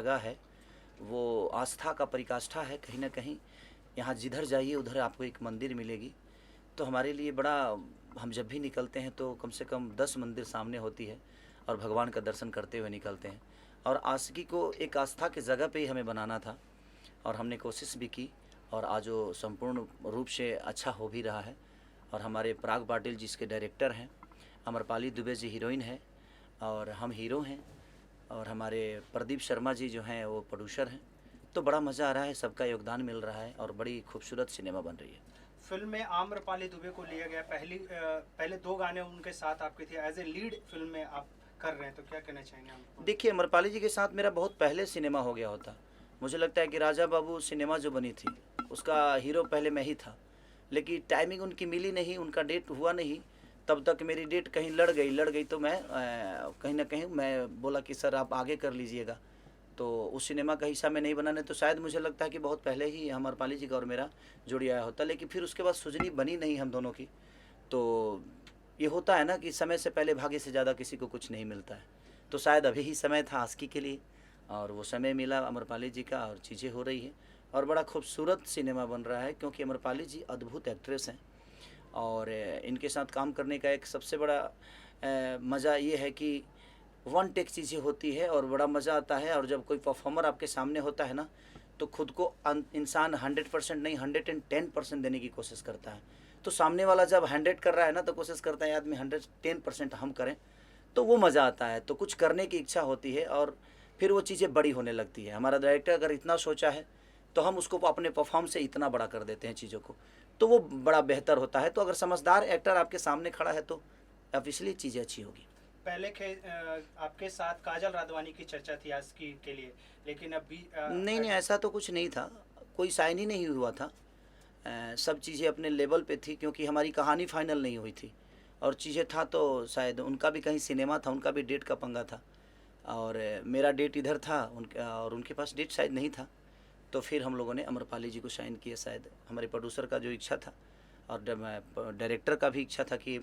जगह है वो आस्था का परिकाष्ठा है कहीं ना कहीं। यहाँ जिधर जाइए उधर आपको एक मंदिर मिलेगी। तो हमारे लिए बड़ा, हम जब भी निकलते हैं तो कम से कम 10 मंदिर सामने होती है और भगवान का दर्शन करते हुए निकलते हैं। और आशिकी को एक आस्था की जगह पे ही हमें बनाना था और हमने कोशिश भी की और आज वो संपूर्ण रूप से अच्छा हो भी रहा है। और हमारे पराग पाटिल जिसके डायरेक्टर हैं, अमरपाली दुबे जी हीरोइन है और हम हीरो हैं, और हमारे प्रदीप शर्मा जी जो हैं वो प्रोड्यूसर हैं। तो बड़ा मज़ा आ रहा है, सबका योगदान मिल रहा है और बड़ी खूबसूरत सिनेमा बन रही है। फिल्म में आम्रपाली दुबे को लिया गया, पहले 2 गाने उनके साथ आपके थे, एज ए लीड फिल्म में आप कर रहे हैं, तो क्या कहना चाहेंगे आप? देखिए, अमरपाली जी के साथ मेरा बहुत पहले सिनेमा हो गया होता। मुझे लगता है कि राजा बाबू सिनेमा जो बनी थी उसका हीरो पहले मैं ही था, लेकिन टाइमिंग उनकी मिली नहीं, उनका डेट हुआ नहीं। तब तक मेरी डेट कहीं लड़ गई तो मैं कहीं ना कहीं मैं बोला कि सर आप आगे कर लीजिएगा। तो उस सिनेमा का हिस्सा मैं नहीं बनाने, तो शायद मुझे लगता है कि बहुत पहले ही अमरपाली जी का और मेरा जोड़ी आया होता, लेकिन फिर उसके बाद सुजनी बनी नहीं हम दोनों की। तो ये होता है ना कि समय से पहले भाग्य से ज़्यादा किसी को कुछ नहीं मिलता है। तो शायद अभी ही समय था आस्की के लिए और वो समय मिला अमरपाली जी का और चीज़ें हो रही हैं और बड़ा खूबसूरत सिनेमा बन रहा है, क्योंकि अमरपाली जी अद्भुत एक्ट्रेस हैं। और इनके साथ काम करने का एक सबसे बड़ा मज़ा ये है कि वन टेक चीज़ें होती है और बड़ा मज़ा आता है। और जब कोई परफॉर्मर आपके सामने होता है ना, तो खुद को इंसान 100% नहीं 110% देने की कोशिश करता है। तो सामने वाला जब 100 कर रहा है ना, तो कोशिश करता है आदमी 110% हम करें, तो वो मज़ा आता है। तो कुछ करने की इच्छा होती है और फिर वो चीज़ें बड़ी होने लगती है। हमारा डायरेक्टर अगर इतना सोचा है तो हम उसको अपने परफॉर्म से इतना बड़ा कर देते हैं चीज़ों को, तो वो बड़ा बेहतर होता है। तो अगर समझदार एक्टर आपके सामने खड़ा है तो ऑब्वियसली चीज़ें अच्छी होगी। पहले आपके साथ काजल राघवानी की चर्चा थी आस्की के लिए, लेकिन अभी नहीं नहीं, ऐसा तो कुछ नहीं था, कोई साइन ही नहीं हुआ था। सब चीज़ें अपने लेवल पे थी, क्योंकि हमारी कहानी फाइनल नहीं हुई थी और चीज़ें था तो शायद उनका भी कहीं सिनेमा था, उनका भी डेट का पंगा था और मेरा डेट इधर था उनका और उनके पास डेट शायद नहीं था। तो फिर हम लोगों ने अमरपाली जी को साइन किया, शायद हमारे प्रोड्यूसर का जो इच्छा था और डायरेक्टर का भी इच्छा था कि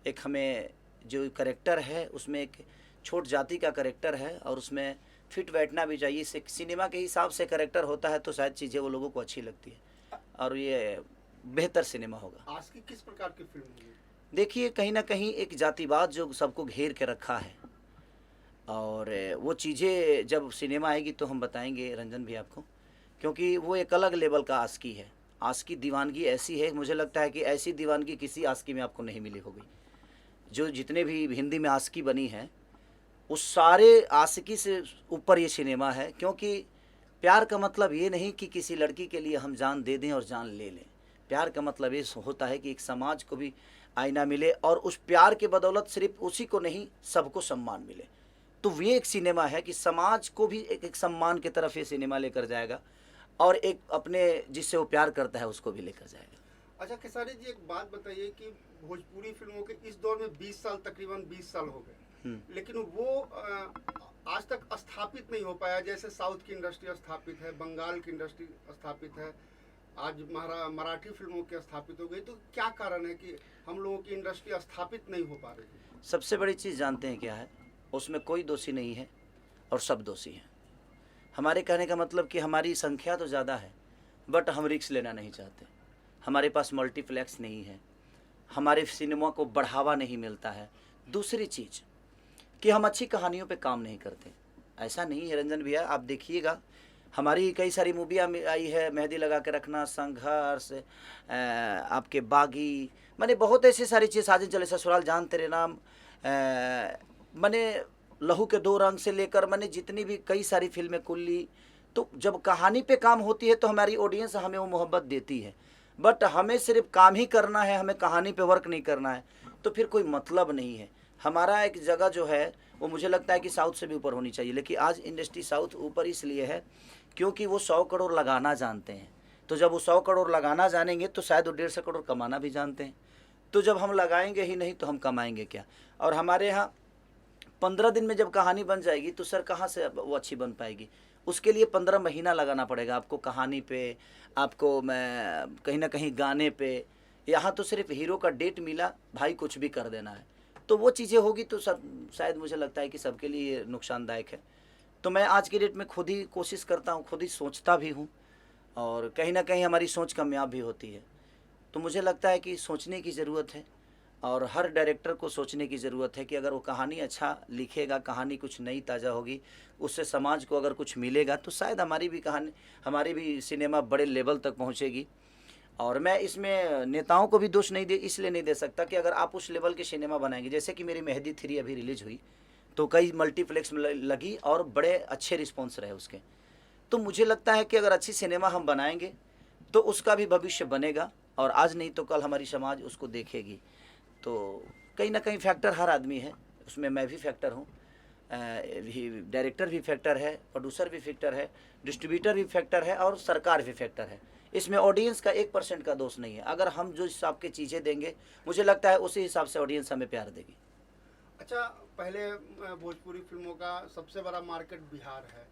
एक हमें जो करेक्टर है उसमें एक छोट जाति का करेक्टर है और उसमें फिट बैठना भी चाहिए। सिनेमा के हिसाब से करेक्टर होता है तो शायद चीज़ें वो लोगों को अच्छी लगती है और ये बेहतर सिनेमा होगा। आज की किस प्रकार की फिल्म होगी? देखिए, कहीं ना कहीं एक जातिवाद जो सबको घेर के रखा है और वो चीज़ें जब सिनेमा आएगी तो हम बताएंगे रंजन भी आपको, क्योंकि वो एक अलग लेवल का आस्की है। आस्की दीवानगी ऐसी है, मुझे लगता है कि ऐसी दीवानगी किसी आस्की में आपको नहीं मिली होगी। जो जितने भी हिंदी में आस्की बनी है उस सारे आशिकी से ऊपर ये सिनेमा है, क्योंकि प्यार का मतलब ये नहीं कि किसी लड़की के लिए हम जान दे दें और जान ले लें। प्यार का मतलब ये होता है कि एक समाज को भी आईना मिले और उस प्यार के बदौलत सिर्फ उसी को नहीं सबको सम्मान मिले। तो ये एक सिनेमा है कि समाज को भी एक सम्मान की तरफ ये सिनेमा लेकर जाएगा और एक अपने जिससे वो प्यार करता है उसको भी लेकर जाएगा। अच्छा खेसारी जी, एक बात बताइए कि भोजपुरी फिल्मों के इस दौर में 20 साल, तकरीबन 20 साल हो गए, लेकिन वो आज तक स्थापित नहीं हो पाया। जैसे साउथ की इंडस्ट्री स्थापित है, बंगाल की इंडस्ट्री स्थापित है, आज मराठी फिल्मों की स्थापित हो गई। तो क्या कारण है कि हम लोगों की इंडस्ट्री स्थापित नहीं हो पा रही है? सबसे बड़ी चीज़ जानते हैं क्या है? उसमें कोई दोषी नहीं है और सब दोषी हैं। हमारे कहने का मतलब कि हमारी संख्या तो ज़्यादा है बट हम रिस्क लेना नहीं चाहते। हमारे पास मल्टीप्लेक्स नहीं है, हमारे सिनेमा को बढ़ावा नहीं मिलता है। दूसरी चीज़ कि हम अच्छी कहानियों पे काम नहीं करते। ऐसा नहीं है रंजन भैया, आप देखिएगा हमारी कई सारी मूवियाँ आई है, मेहंदी लगा के रखना, संघर्ष, आपके बागी, मैंने बहुत ऐसी सारी चीज़, साजन चले ससुराल, जान तेरे नाम, मैंने लहू के दो रंग से लेकर मैंने जितनी भी कई सारी फिल्में कुल्ली। तो जब कहानी पे काम होती है तो हमारी ऑडियंस हमें वो मोहब्बत देती है, बट हमें सिर्फ काम ही करना है, हमें कहानी पे वर्क नहीं करना है तो फिर कोई मतलब नहीं है। हमारा एक जगह जो है वो मुझे लगता है कि साउथ से भी ऊपर होनी चाहिए, लेकिन आज इंडस्ट्री साउथ ऊपर इसलिए है क्योंकि वो 100 करोड़ लगाना जानते हैं। तो जब वो 100 करोड़ लगाना जानेंगे तो शायद वो 150 करोड़ कमाना भी जानते हैं। तो जब हम लगाएंगे ही नहीं तो हम कमाएंगे क्या? और हमारे यहाँ 15 दिन में जब कहानी बन जाएगी तो सर कहाँ से वो अच्छी बन पाएगी? उसके लिए 15 महीना लगाना पड़ेगा आपको कहानी पे, आपको मैं कहीं ना कहीं गाने पे। यहाँ तो सिर्फ हीरो का डेट मिला, भाई कुछ भी कर देना है। तो वो चीज़ें होगी तो सब शायद मुझे लगता है कि सबके लिए नुकसानदायक है। तो मैं आज की डेट में खुद ही कोशिश करता हूँ, खुद ही सोचता भी हूँ, और कहीं ना कहीं हमारी सोच कामयाब भी होती है। तो मुझे लगता है कि सोचने की ज़रूरत है, और हर डायरेक्टर को सोचने की ज़रूरत है कि अगर वो कहानी अच्छा लिखेगा, कहानी कुछ नई ताज़ा होगी, उससे समाज को अगर कुछ मिलेगा, तो शायद हमारी भी कहानी, हमारी भी सिनेमा बड़े लेवल तक पहुँचेगी। और मैं इसमें नेताओं को भी दोष नहीं दे, इसलिए नहीं दे सकता कि अगर आप उस लेवल के सिनेमा बनाएंगे, जैसे कि मेरी मेहंदी 3 अभी रिलीज़ हुई, तो कई मल्टीप्लेक्स में लगी और बड़े अच्छे रिस्पॉन्स रहे उसके। तो मुझे लगता है कि अगर अच्छी सिनेमा हम बनाएंगे तो उसका भी भविष्य बनेगा, और आज नहीं तो कल हमारी समाज उसको देखेगी। तो कहीं ना कहीं फैक्टर हर आदमी है, उसमें मैं भी फैक्टर हूँ, डायरेक्टर भी फैक्टर है, प्रोड्यूसर भी फैक्टर है, डिस्ट्रीब्यूटर भी फैक्टर है, और सरकार भी फैक्टर है। इसमें ऑडियंस का 1% का दोष नहीं है। अगर हम जो हिसाब के चीज़ें देंगे, मुझे लगता है उसी हिसाब से ऑडियंस हमें प्यार देगी। अच्छा, पहले भोजपुरी फिल्मों का सबसे बड़ा मार्केट बिहार है,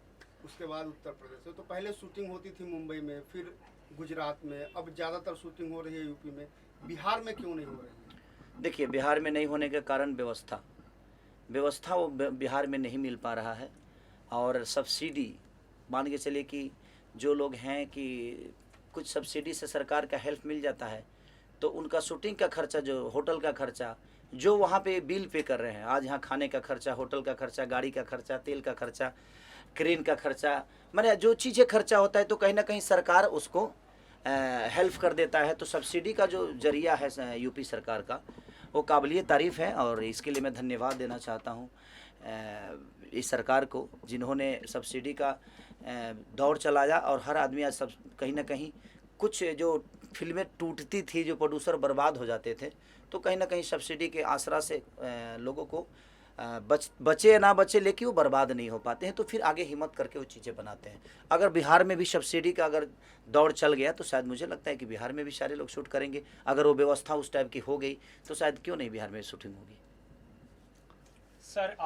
उसके बाद उत्तर प्रदेश है। तो पहले शूटिंग होती थी मुंबई में, फिर गुजरात में, अब ज़्यादातर शूटिंग हो रही है यूपी में। बिहार में क्यों नहीं हो रही है? देखिए, बिहार में नहीं होने के कारण व्यवस्था वो बिहार में नहीं मिल पा रहा है। और सब्सिडी, मान के चलिए कि जो लोग हैं कि कुछ सब्सिडी से सरकार का हेल्प मिल जाता है, तो उनका शूटिंग का खर्चा, जो होटल का खर्चा, जो वहाँ पे बिल पे कर रहे हैं, आज यहाँ खाने का खर्चा, होटल का खर्चा, गाड़ी का खर्चा, तेल का खर्चा, क्रेन का खर्चा, माने जो चीज़ें खर्चा होता है, तो कहीं ना कहीं सरकार उसको हेल्प कर देता है। तो सब्सिडी का जो जरिया है यूपी सरकार का, वो काबिलियत तारीफ़ है, और इसके लिए मैं धन्यवाद देना चाहता हूँ इस सरकार को, जिन्होंने सब्सिडी का दौर चलाया, और हर आदमी आज सब कहीं ना कहीं, कुछ जो फिल्में टूटती थी, जो प्रोड्यूसर बर्बाद हो जाते थे, तो कहीं ना कहीं सब्सिडी के आसरा से लोगों को बचे ना बचे, लेकिन वो बर्बाद नहीं हो पाते हैं, तो फिर आगे हिम्मत करके वो चीज़ें बनाते हैं। अगर बिहार में भी सब्सिडी का अगर दौर चल गया, तो शायद मुझे लगता है कि बिहार में भी सारे लोग शूट करेंगे। अगर वो व्यवस्था उस टाइप की हो गई, तो शायद क्यों नहीं बिहार में शूटिंग होगी। सर